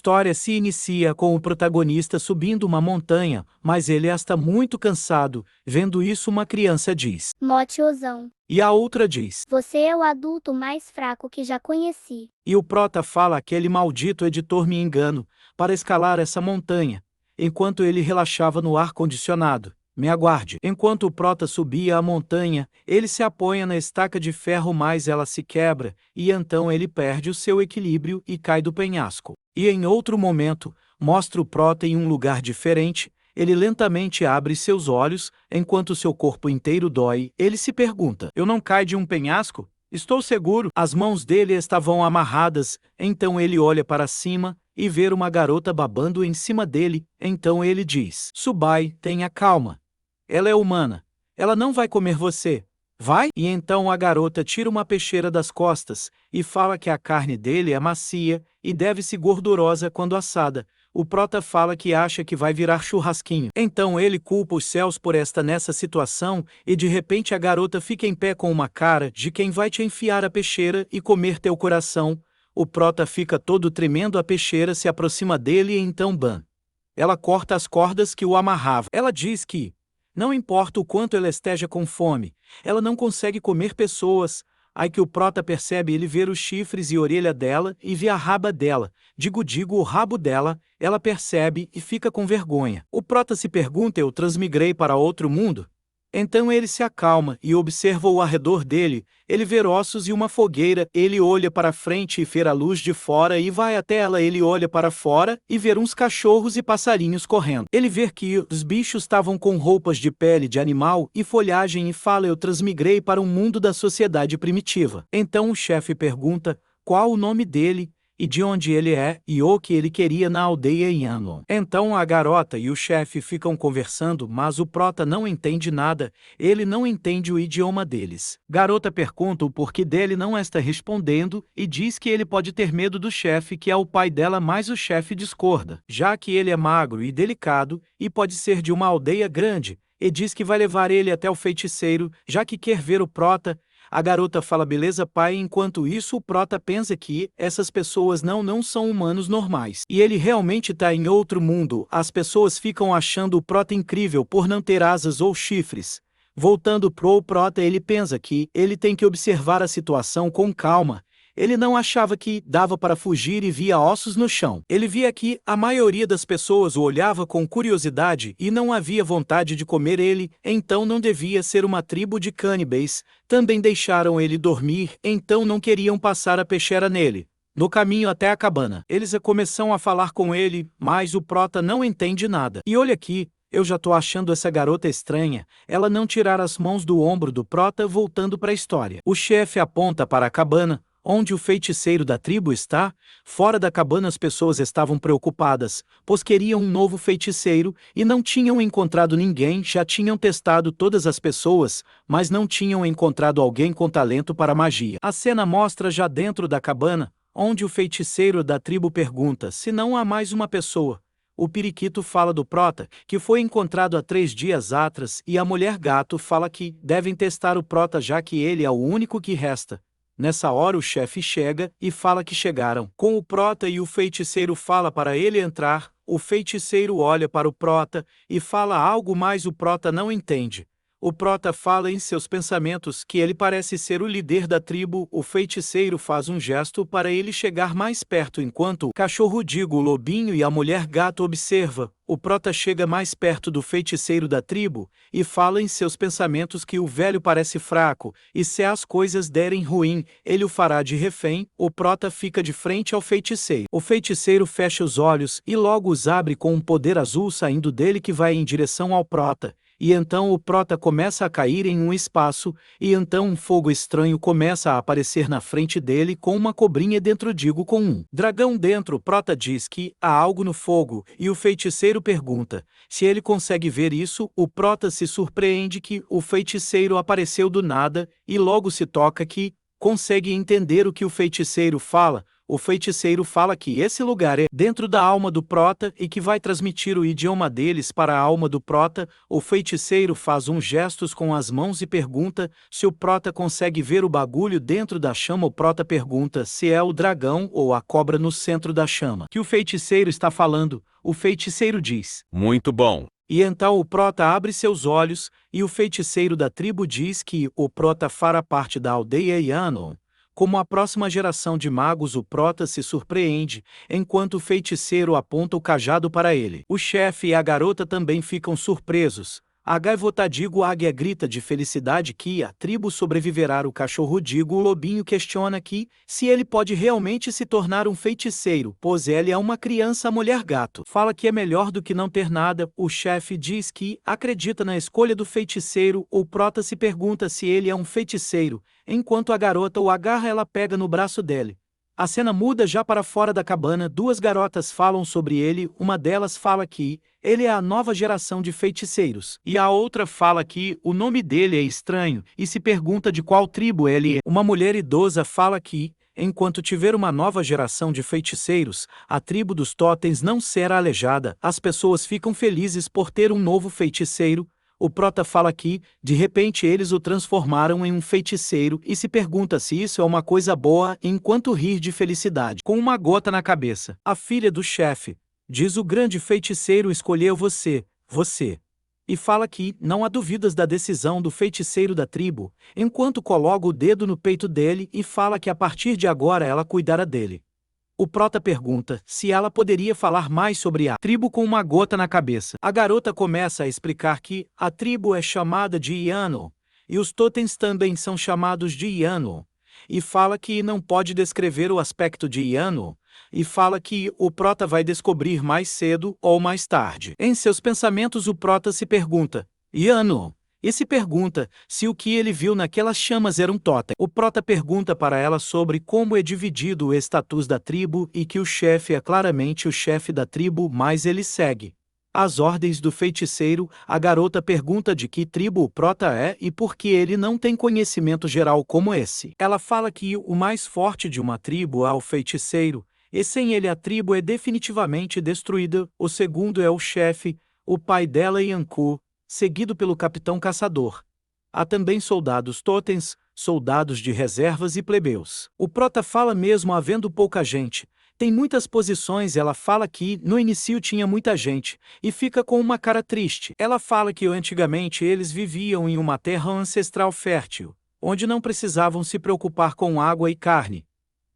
história se inicia com o protagonista subindo uma montanha, mas ele está muito cansado. Vendo isso, uma criança diz: Mó tiozão. E a outra diz: Você é o adulto mais fraco que já conheci. E o prota fala: aquele maldito editor me engana para escalar essa montanha, enquanto ele relaxava no ar-condicionado. Me aguarde. Enquanto o prota subia a montanha, ele se apoia na estaca de ferro, mas ela se quebra, e então ele perde o seu equilíbrio e cai do penhasco. E em outro momento, mostra o prota em um lugar diferente. Ele lentamente abre seus olhos, enquanto seu corpo inteiro dói. Ele se pergunta: eu não caí de um penhasco? Estou seguro. As mãos dele estavam amarradas, então ele olha para cima e vê uma garota babando em cima dele. Então ele diz: Subai, tenha calma. Ela é humana. Ela não vai comer você. Vai? E então a garota tira uma peixeira das costas e fala que a carne dele é macia e deve-se gordurosa quando assada. O prota fala que acha que vai virar churrasquinho. Então ele culpa os céus por estar nessa situação e de repente a garota fica em pé com uma cara de quem vai te enfiar a peixeira e comer teu coração. O prota fica todo tremendo, a peixeira se aproxima dele e então bam! Ela corta as cordas que o amarravam. Ela diz que não importa o quanto ela esteja com fome, ela não consegue comer pessoas. Aí que o prota percebe, ele vê os chifres e orelha dela e vê a raba dela. Digo o rabo dela. Ela percebe e fica com vergonha. O prota se pergunta: eu transmigrei para outro mundo? Então ele se acalma e observa ao redor dele. Ele vê ossos e uma fogueira. Ele olha para frente e vê a luz de fora e vai até ela. Ele olha para fora e vê uns cachorros e passarinhos correndo. Ele vê que os bichos estavam com roupas de pele de animal e folhagem e fala: eu transmigrei para um mundo da sociedade primitiva. Então o chefe pergunta qual o nome dele e de onde ele é, e o que ele queria na aldeia em Anlon. Então a garota e o chefe ficam conversando, mas o prota não entende nada, ele não entende o idioma deles. Garota pergunta o porquê dele não está respondendo, e diz que ele pode ter medo do chefe, que é o pai dela, mas o chefe discorda, já que ele é magro e delicado, e pode ser de uma aldeia grande, e diz que vai levar ele até o feiticeiro, já que quer ver o prota. A garota fala: beleza, pai. Enquanto isso, o prota pensa que essas pessoas não são humanos normais. E ele realmente está em outro mundo. As pessoas ficam achando o prota incrível por não ter asas ou chifres. Voltando pro prota, ele pensa que ele tem que observar a situação com calma. Ele não achava que dava para fugir e via ossos no chão. Ele via que a maioria das pessoas o olhava com curiosidade e não havia vontade de comer ele, então não devia ser uma tribo de canibais. Também deixaram ele dormir, então não queriam passar a peixeira nele. No caminho até a cabana, eles começam a falar com ele, mas o prota não entende nada. E olha aqui, eu já tô achando essa garota estranha. Ela não tirar as mãos do ombro do prota. Voltando para a história. O chefe aponta para a cabana, onde o feiticeiro da tribo está. Fora da cabana as pessoas estavam preocupadas, pois queriam um novo feiticeiro e não tinham encontrado ninguém. Já tinham testado todas as pessoas, mas não tinham encontrado alguém com talento para magia. A cena mostra já dentro da cabana, onde o feiticeiro da tribo pergunta se não há mais uma pessoa. O periquito fala do prota, que foi encontrado há 3 dias atrás, e a mulher gato fala que devem testar o prota, já que ele é o único que resta. Nessa hora o chefe chega e fala que chegaram com o prota e o feiticeiro fala para ele entrar. O feiticeiro olha para o prota e fala algo, mas o prota não entende. O prota fala em seus pensamentos que ele parece ser o líder da tribo. O feiticeiro faz um gesto para ele chegar mais perto, enquanto o cachorro, o lobinho e a mulher gato observa. O prota chega mais perto do feiticeiro da tribo e fala em seus pensamentos que o velho parece fraco e se as coisas derem ruim, ele o fará de refém. O prota fica de frente ao feiticeiro. O feiticeiro fecha os olhos e logo os abre com um poder azul saindo dele que vai em direção ao prota. E então o prota começa a cair em um espaço, e então um fogo estranho começa a aparecer na frente dele com uma cobrinha dentro, com um dragão dentro. O prota diz que há algo no fogo, e o feiticeiro pergunta se ele consegue ver isso. O prota se surpreende que o feiticeiro apareceu do nada, e logo se toca que consegue entender o que o feiticeiro fala. O feiticeiro fala que esse lugar é dentro da alma do prota e que vai transmitir o idioma deles para a alma do prota. O feiticeiro faz uns gestos com as mãos e pergunta se o prota consegue ver o bagulho dentro da chama. O prota pergunta se é o dragão ou a cobra no centro da chama que o feiticeiro está falando. O feiticeiro diz: Muito bom. E então o prota abre seus olhos, e o feiticeiro da tribo diz que o prota fará parte da aldeia Yanon. Como a próxima geração de magos, o prota se surpreende, enquanto o feiticeiro aponta o cajado para ele. O chefe e a garota também ficam surpresos. A gaivota digo águia grita de felicidade que a tribo sobreviverá. O cachorro digo o lobinho questiona que se ele pode realmente se tornar um feiticeiro, pois ele é uma criança. A mulher gato fala que é melhor do que não ter nada. O chefe diz que acredita na escolha do feiticeiro. O prota se pergunta se ele é um feiticeiro, enquanto a garota o agarra. Ela pega no braço dele. A cena muda já para fora da cabana. Duas garotas falam sobre ele. Uma delas fala que ele é a nova geração de feiticeiros, e a outra fala que o nome dele é estranho e se pergunta de qual tribo ele é. Uma mulher idosa fala que, enquanto tiver uma nova geração de feiticeiros, a tribo dos totens não será aleijada. As pessoas ficam felizes por ter um novo feiticeiro. O prota fala que, de repente, eles o transformaram em um feiticeiro e se pergunta se isso é uma coisa boa, enquanto ri de felicidade, com uma gota na cabeça. A filha do chefe diz: o grande feiticeiro escolheu você. E fala que não há dúvidas da decisão do feiticeiro da tribo, enquanto coloca o dedo no peito dele e fala que a partir de agora ela cuidará dele. O prota pergunta se ela poderia falar mais sobre a tribo com uma gota na cabeça. A garota começa a explicar que a tribo é chamada de Yanon, e os totens também são chamados de Yanon, e fala que não pode descrever o aspecto de Yanon, e fala que o prota vai descobrir mais cedo ou mais tarde. Em seus pensamentos, o prota se pergunta: Yanon? E se pergunta se o que ele viu naquelas chamas era um totem. O prota pergunta para ela sobre como é dividido o status da tribo e que o chefe é claramente o chefe da tribo, mas ele segue as ordens do feiticeiro. A garota pergunta de que tribo o prota é e por que ele não tem conhecimento geral como esse. Ela fala que o mais forte de uma tribo é o feiticeiro, e sem ele a tribo é definitivamente destruída. O segundo é o chefe, o pai dela Yanku, seguido pelo capitão caçador. Há também soldados totens, soldados de reservas e plebeus. O prota fala mesmo havendo pouca gente. Tem muitas posições. Ela fala que no início tinha muita gente, e fica com uma cara triste. Ela fala que antigamente eles viviam em uma terra ancestral fértil, onde não precisavam se preocupar com água e carne.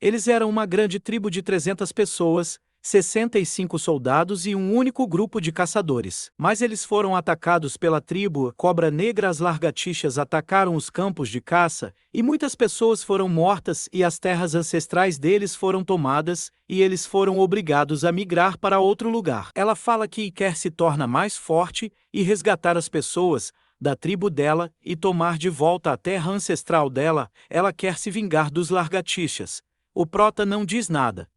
Eles eram uma grande tribo de 300 pessoas, 65 soldados e um único grupo de caçadores. Mas eles foram atacados pela tribo Cobra Negra. As lagartixas atacaram os campos de caça, e muitas pessoas foram mortas, e as terras ancestrais deles foram tomadas, e eles foram obrigados a migrar para outro lugar. Ela fala que quer se tornar mais forte e resgatar as pessoas da tribo dela e tomar de volta a terra ancestral dela. Ela quer se vingar dos lagartixas. O prota não diz nada.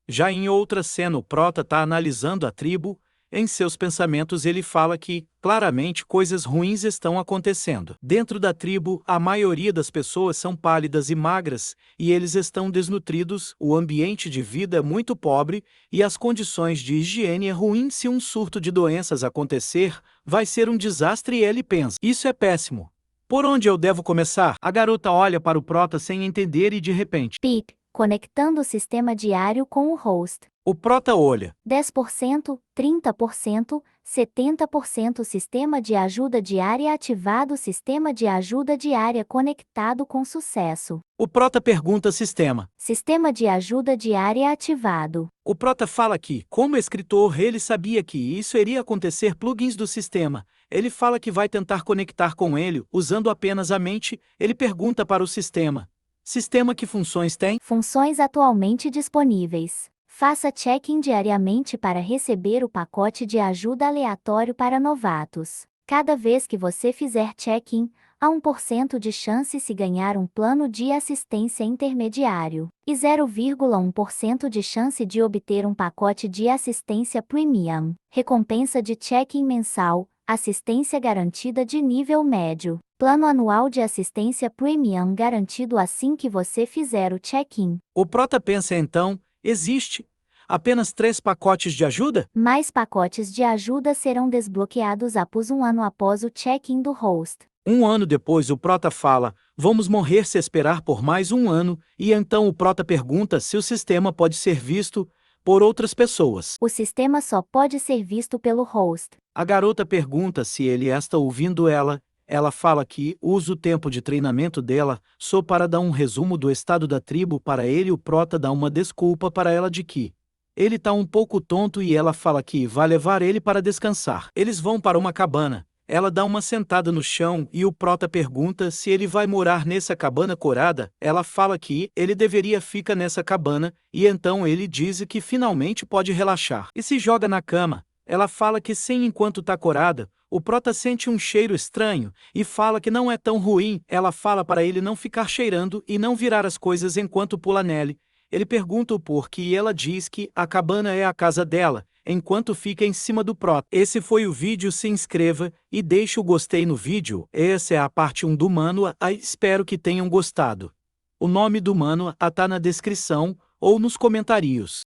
Já em outra cena, o prota está analisando a tribo. Em seus pensamentos ele fala que, claramente, coisas ruins estão acontecendo. Dentro da tribo, a maioria das pessoas são pálidas e magras, e eles estão desnutridos. O ambiente de vida é muito pobre, e as condições de higiene é ruim. Se um surto de doenças acontecer, vai ser um desastre. E ele pensa: isso é péssimo. Por onde eu devo começar? A garota olha para o prota sem entender e de repente... Pip, conectando o sistema diário com o host. O prota olha. 10%, 30%, 70%. Sistema de ajuda diária ativado. Sistema de ajuda diária conectado com sucesso. O prota pergunta sistema. Sistema de ajuda diária ativado. O prota fala que, como escritor, ele sabia que isso iria acontecer. Plugins do sistema. Ele fala que vai tentar conectar com ele, usando apenas a mente. Ele pergunta para o sistema: sistema, que funções tem? Funções atualmente disponíveis. Faça check-in diariamente para receber o pacote de ajuda aleatório para novatos. Cada vez que você fizer check-in, há 1% de chance se ganhar um plano de assistência intermediário, e 0,1% de chance de obter um pacote de assistência premium. Recompensa de check-in mensal, assistência garantida de nível médio. Plano anual de assistência premium garantido assim que você fizer o check-in. O prota pensa então, Existe apenas 3 pacotes de ajuda? Mais pacotes de ajuda serão desbloqueados após um ano após o check-in do host. Um ano depois o prota fala, vamos morrer se esperar por mais um ano, e então o prota pergunta se o sistema pode ser visto por outras pessoas. O sistema só pode ser visto pelo host. A garota pergunta se ele está ouvindo ela. Ela fala que usa o tempo de treinamento dela só para dar um resumo do estado da tribo para ele. O prota dá uma desculpa para ela de que ele tá um pouco tonto e ela fala que vai levar ele para descansar. Eles vão para uma cabana. Ela dá uma sentada no chão e o prota pergunta se ele vai morar nessa cabana corada. Ela fala que ele deveria ficar nessa cabana e então ele diz que finalmente pode relaxar e se joga na cama. Ela fala que sim enquanto tá corada. O prota sente um cheiro estranho e fala que não é tão ruim. Ela fala para ele não ficar cheirando e não virar as coisas enquanto pula nele. Ele pergunta o porquê e ela diz que a cabana é a casa dela, enquanto fica em cima do prota. Esse foi o vídeo. Se inscreva e deixe o gostei no vídeo. Essa é a parte 1 do Manhwa. Espero que tenham gostado. O nome do Manhwa tá na descrição ou nos comentários.